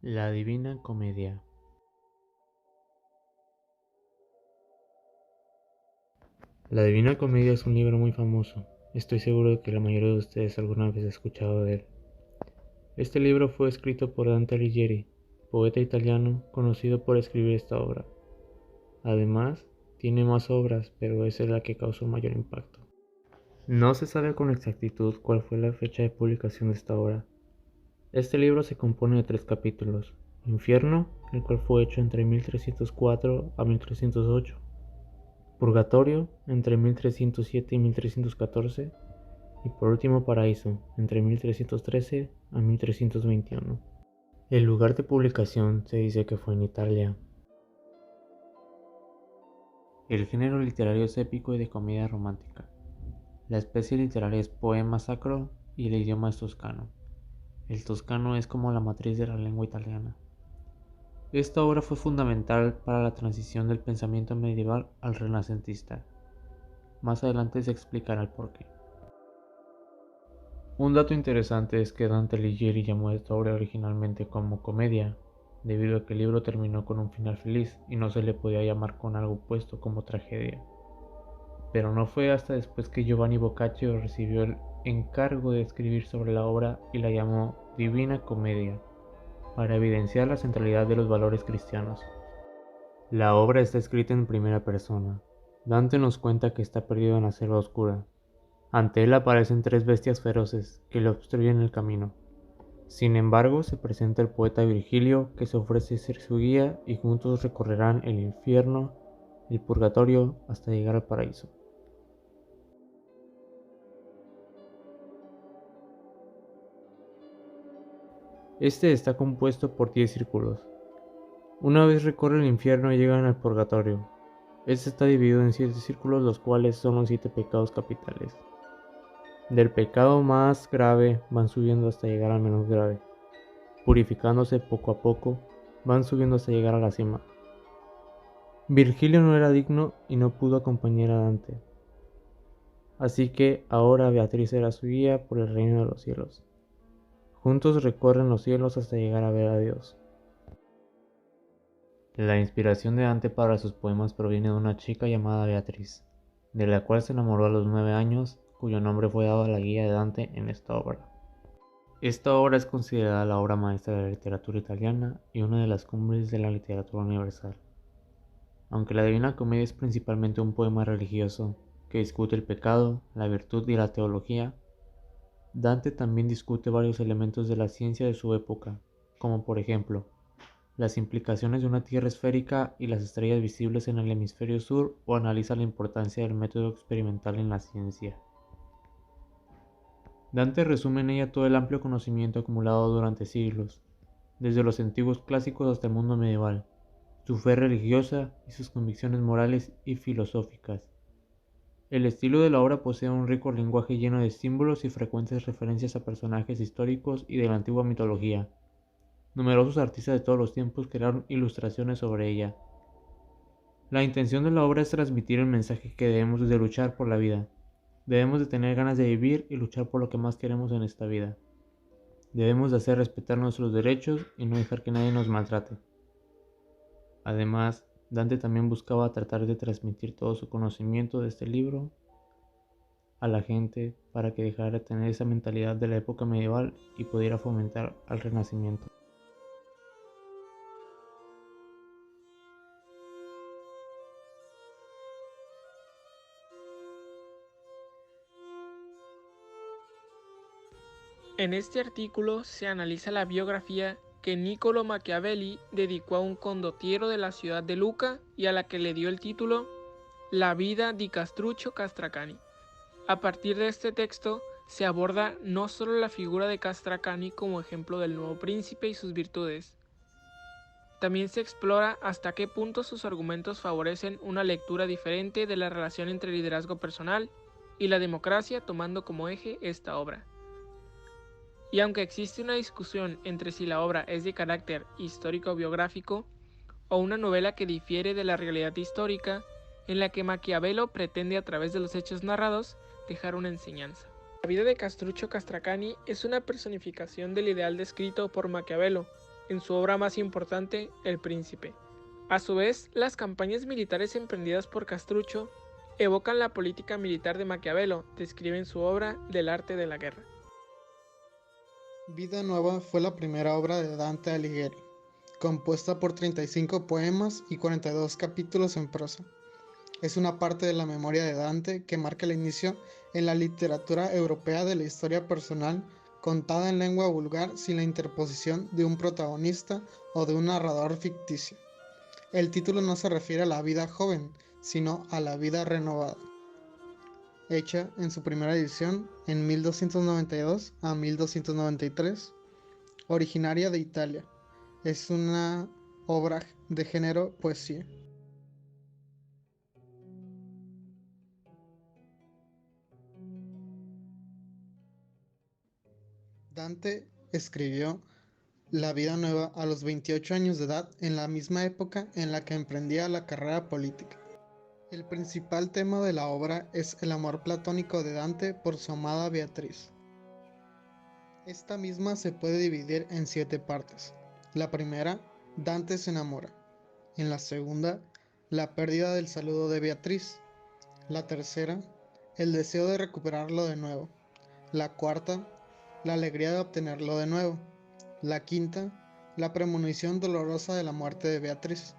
La Divina Comedia. La Divina Comedia es un libro muy famoso. Estoy seguro de que la mayoría de ustedes alguna vez ha escuchado de él. Este libro fue escrito por Dante Alighieri, poeta italiano conocido por escribir esta obra. Además, tiene más obras, pero esa es la que causó mayor impacto. No se sabe con exactitud cuál fue la fecha de publicación de esta obra. Este libro se compone de 3 capítulos: Infierno, el cual fue hecho entre 1304 a 1308. Purgatorio, entre 1307 y 1314, y por último Paraíso, entre 1313 a 1321. El lugar de publicación se dice que fue en Italia. El género literario es épico y de comedia romántica. La especie literaria es poema sacro y el idioma es toscano. El toscano es como la matriz de la lengua italiana. Esta obra fue fundamental para la transición del pensamiento medieval al renacentista. Más adelante se explicará el porqué. Un dato interesante es que Dante Alighieri llamó a esta obra originalmente como comedia, debido a que el libro terminó con un final feliz y no se le podía llamar con algo opuesto como tragedia. Pero no fue hasta después que Giovanni Boccaccio recibió el encargo de escribir sobre la obra y la llamó Divina Comedia, para evidenciar la centralidad de los valores cristianos. La obra está escrita en primera persona. Dante nos cuenta que está perdido en la selva oscura. Ante él aparecen 3 bestias feroces que le obstruyen el camino. Sin embargo, se presenta el poeta Virgilio, que se ofrece ser su guía, y juntos recorrerán el infierno, el purgatorio, hasta llegar al paraíso. Este está compuesto por 10 círculos. Una vez recorren el infierno llegan al purgatorio. Este está dividido en 7 círculos, los cuales son los 7 pecados capitales. Del pecado más grave van subiendo hasta llegar al menos grave. Purificándose poco a poco, van subiendo hasta llegar a la cima. Virgilio no era digno y no pudo acompañar a Dante, así que ahora Beatriz será su guía por el reino de los cielos. Juntos recorren los cielos hasta llegar a ver a Dios. La inspiración de Dante para sus poemas proviene de una chica llamada Beatriz, de la cual se enamoró a los 9 años, cuyo nombre fue dado a la guía de Dante en esta obra. Esta obra es considerada la obra maestra de la literatura italiana y una de las cumbres de la literatura universal. Aunque la Divina Comedia es principalmente un poema religioso que discute el pecado, la virtud y la teología, Dante también discute varios elementos de la ciencia de su época, como por ejemplo, las implicaciones de una Tierra esférica y las estrellas visibles en el hemisferio sur, o analiza la importancia del método experimental en la ciencia. Dante resume en ella todo el amplio conocimiento acumulado durante siglos, desde los antiguos clásicos hasta el mundo medieval, su fe religiosa y sus convicciones morales y filosóficas. El estilo de la obra posee un rico lenguaje lleno de símbolos y frecuentes referencias a personajes históricos y de la antigua mitología. Numerosos artistas de todos los tiempos crearon ilustraciones sobre ella. La intención de la obra es transmitir el mensaje que debemos de luchar por la vida. Debemos de tener ganas de vivir y luchar por lo que más queremos en esta vida. Debemos de hacer respetar nuestros derechos y no dejar que nadie nos maltrate. Además, Dante también buscaba tratar de transmitir todo su conocimiento de este libro a la gente para que dejara de tener esa mentalidad de la época medieval y pudiera fomentar al Renacimiento. En este artículo se analiza la biografía que Niccolò Machiavelli dedicó a un condottiero de la ciudad de Lucca y a la que le dio el título La vida di Castruccio Castracani. A partir de este texto se aborda no solo la figura de Castracani como ejemplo del nuevo príncipe y sus virtudes, también se explora hasta qué punto sus argumentos favorecen una lectura diferente de la relación entre el liderazgo personal y la democracia, tomando como eje esta obra. Y aunque existe una discusión entre si la obra es de carácter histórico-biográfico o una novela que difiere de la realidad histórica, en la que Maquiavelo pretende a través de los hechos narrados dejar una enseñanza. La vida de Castruccio Castracani es una personificación del ideal descrito por Maquiavelo, en su obra más importante, El Príncipe. A su vez, las campañas militares emprendidas por Castruccio evocan la política militar de Maquiavelo, describe en su obra Del arte de la guerra. Vida Nueva fue la primera obra de Dante Alighieri, compuesta por 35 poemas y 42 capítulos en prosa. Es una parte de la memoria de Dante que marca el inicio en la literatura europea de la historia personal contada en lengua vulgar sin la interposición de un protagonista o de un narrador ficticio. El título no se refiere a la vida joven, sino a la vida renovada, hecha en su primera edición en 1292 a 1293, originaria de Italia. Es una obra de género poesía. Dante escribió La Vida Nueva a los 28 años de edad, en la misma época en la que emprendía la carrera política. El principal tema de la obra es el amor platónico de Dante por su amada Beatriz. Esta misma se puede dividir en 7 partes. La primera, Dante se enamora. En la segunda, la pérdida del saludo de Beatriz. La tercera, el deseo de recuperarlo de nuevo. La cuarta, la alegría de obtenerlo de nuevo. La quinta, la premonición dolorosa de la muerte de Beatriz.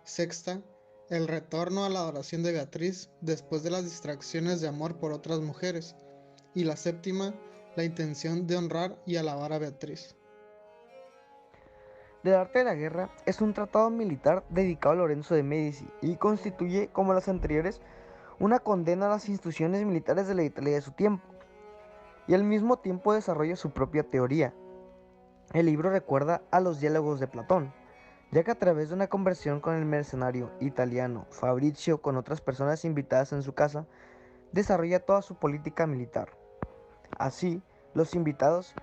Sexta, el retorno a la adoración de Beatriz después de las distracciones de amor por otras mujeres. Y la séptima, la intención de honrar y alabar a Beatriz. Del arte de la guerra es un tratado militar dedicado a Lorenzo de Medici y constituye, como las anteriores, una condena a las instituciones militares de la Italia de su tiempo, y al mismo tiempo desarrolla su propia teoría. El libro recuerda a los diálogos de Platón, ya que a través de una conversación con el mercenario italiano Fabrizio con otras personas invitadas en su casa, desarrolla toda su política militar. Así, los invitados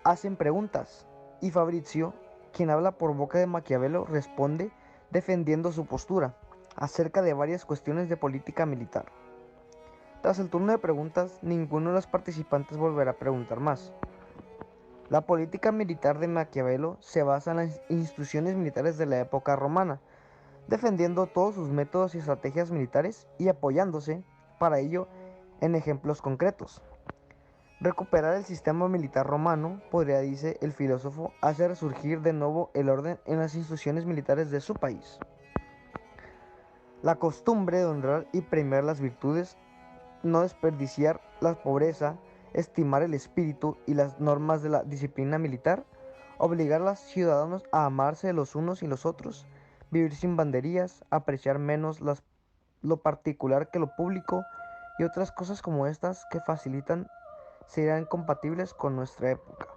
hacen preguntas y Fabrizio, quien habla por boca de Maquiavelo, responde defendiendo su postura acerca de varias cuestiones de política militar. Tras el turno de preguntas, ninguno de los participantes volverá a preguntar más. La política militar de Maquiavelo se basa en las instituciones militares de la época romana, defendiendo todos sus métodos y estrategias militares y apoyándose, para ello, en ejemplos concretos. Recuperar el sistema militar romano, podría, dice el filósofo, hacer resurgir de nuevo el orden en las instituciones militares de su país. La costumbre de honrar y premiar las virtudes, no desperdiciar la pobreza, estimar el espíritu y las normas de la disciplina militar, obligar a los ciudadanos a amarse los unos y los otros, vivir sin banderías, apreciar menos lo particular que lo público y otras cosas como estas que facilitan serán compatibles con nuestra época.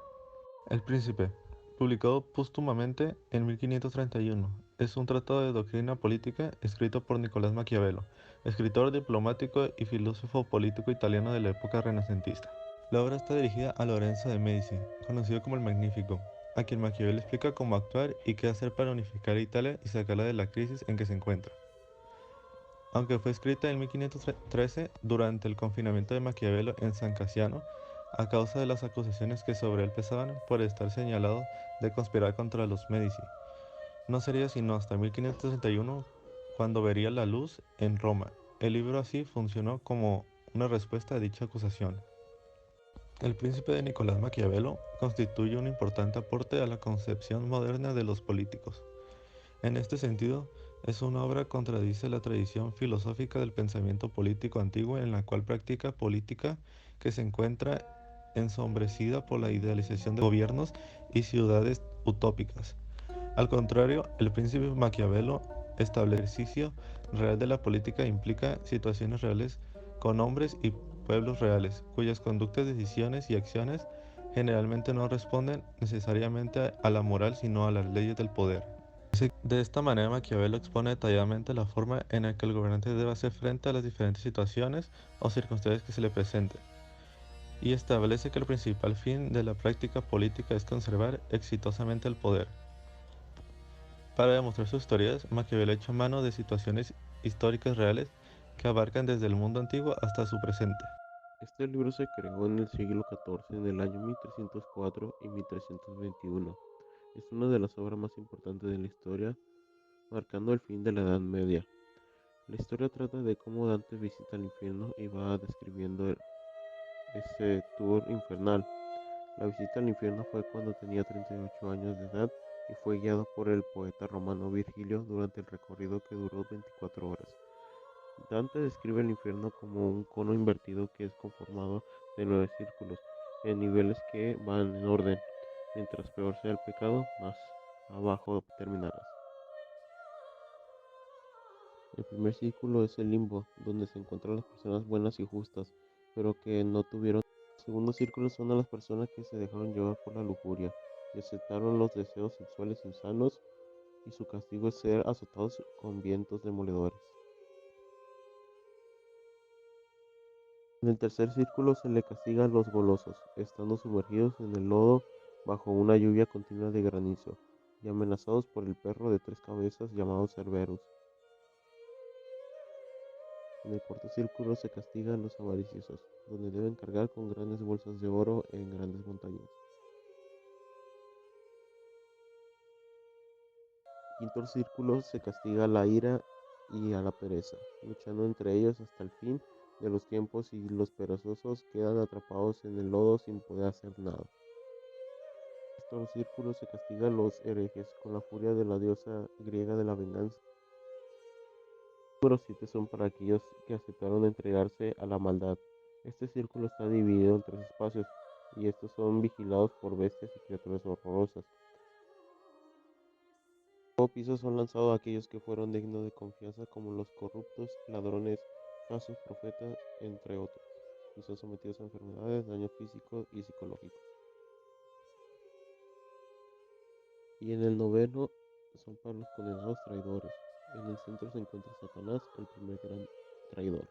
El Príncipe, publicado póstumamente en 1531, es un tratado de doctrina política escrito por Nicolás Maquiavelo, escritor diplomático y filósofo político italiano de la época renacentista. La obra está dirigida a Lorenzo de Medici, conocido como el Magnífico, a quien Maquiavelo explica cómo actuar y qué hacer para unificar a Italia y sacarla de la crisis en que se encuentra. Aunque fue escrita en 1513 durante el confinamiento de Maquiavelo en San Cassiano, a causa de las acusaciones que sobre él pesaban por estar señalado de conspirar contra los Medici. No sería sino hasta 1561 cuando vería la luz en Roma. El libro así funcionó como una respuesta a dicha acusación. El Príncipe de Nicolás Maquiavelo constituye un importante aporte a la concepción moderna de los políticos. En este sentido, es una obra que contradice la tradición filosófica del pensamiento político antiguo en la cual práctica política que se encuentra ensombrecida por la idealización de gobiernos y ciudades utópicas. Al contrario, el príncipe Maquiavelo establece el ejercicio real de la política implica situaciones reales con hombres y pueblos reales, cuyas conductas, decisiones y acciones generalmente no responden necesariamente a la moral sino a las leyes del poder. De esta manera, Maquiavelo expone detalladamente la forma en la que el gobernante debe hacer frente a las diferentes situaciones o circunstancias que se le presenten, y establece que el principal fin de la práctica política es conservar exitosamente el poder. Para demostrar sus teorías, Maquiavelo echa mano de situaciones históricas reales que abarcan desde el mundo antiguo hasta su presente. Este libro se creó en el siglo XIV, en el año 1304 y 1321, Es una de las obras más importantes de la historia, marcando el fin de la Edad Media. La historia trata de cómo Dante visita el infierno y va describiendo ese tour infernal. La visita al infierno fue cuando tenía 38 años de edad y fue guiado por el poeta romano Virgilio durante el recorrido que duró 24 horas. Dante describe el infierno como un cono invertido que es conformado de 9 círculos, en niveles que van en orden. Mientras peor sea el pecado, más abajo terminarás. El primer círculo es el limbo, donde se encuentran las personas buenas y justas, pero que no tuvieron. El segundo círculo son a las personas que se dejaron llevar por la lujuria y aceptaron los deseos sexuales insanos, y su castigo es ser azotados con vientos demoledores. En el tercer círculo se le castiga a los golosos, estando sumergidos en el lodo bajo una lluvia continua de granizo, y amenazados por el perro de 3 cabezas llamado Cerberus. En el cuarto círculo se castiga a los avariciosos, donde deben cargar con grandes bolsas de oro en grandes montañas. En el quinto círculo se castiga a la ira y a la pereza, luchando entre ellos hasta el fin de los tiempos, y los perezosos quedan atrapados en el lodo sin poder hacer nada. En el sexto círculo se castiga a los herejes con la furia de la diosa griega de la venganza. Número 7 son para aquellos que aceptaron entregarse a la maldad. Este círculo está dividido en 3 espacios, y estos son vigilados por bestias y criaturas horrorosas. En el octavo piso son lanzados aquellos que fueron dignos de confianza, como los corruptos, ladrones, falsos profetas, entre otros, y son sometidos a enfermedades, daños físicos y psicológicos. Y en el noveno son para los condenados traidores. En el centro se encuentra Satanás, el primer gran traidor.